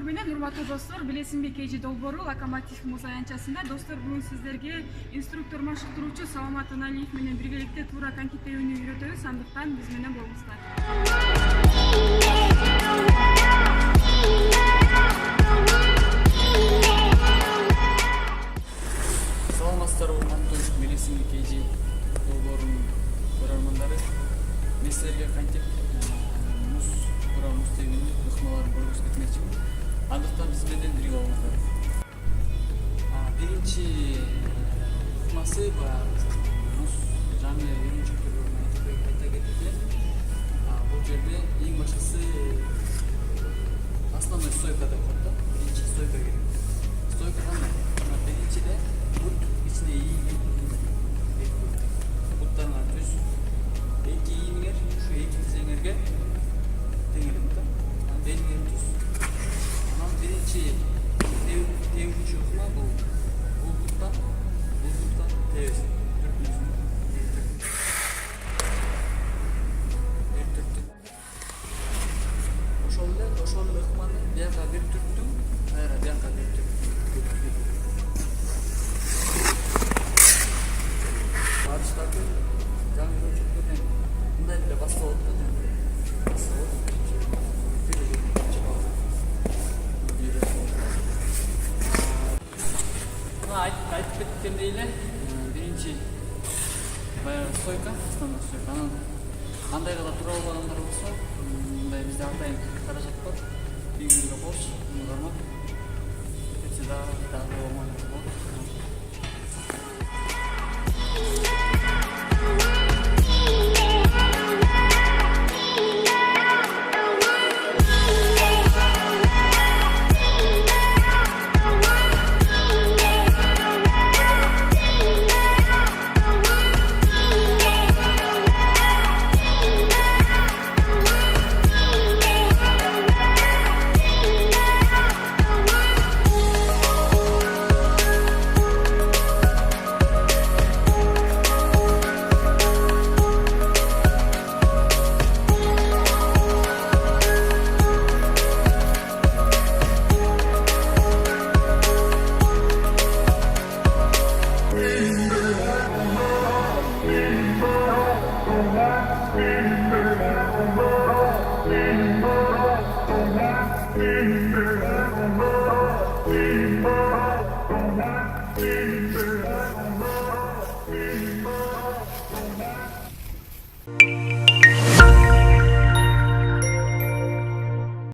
менен урматтуу достор, билесизби KG долбоору Локомотив муз аянтчасында. Достор, бүгүн сиздерге инструктор машыктыруучу Саламат Аналиев менен биргеликте туура коньки тебүүнү үйрөтөбүз. Андыктан биз менен болуңуздар. Саламатсыздарбы, урматтуу билесизби KG долбоорунун көрөрмандары. Мен силерге кантип муз тебүүнүн ыкмаларын көргөзүп кетмекчимин. Андыктан биз менен бирге болуңуздар. Биринчи ыкмасы муз жаңы үйрөнчүктөрүн айта кетет. Бул жерде эң башкысы основной стойка деп коет да. Биринчи стойка керек. Стойка кандай? Биринчиде бут ичине ийип, буттарга түз эки ийиңер, ушу эки тизеңерге теңелет да. Белиңер түз. Анан биринчи тебүүчү ыкма бул буттан тебесиң. Ошол эле ыкманы бияка бир түрттүң, кайра бияка бир түрттүң. Атыштарды жаңы үйрөнчүктөрдөн мындай эле басып алат да. Айтып кеткендей эле биринчи баягы стойка, основной стойка. Анан кандай гана тура албагандар болсо, мындай бизде атайын каражат бар. Үйгүнгө кош, муну кармап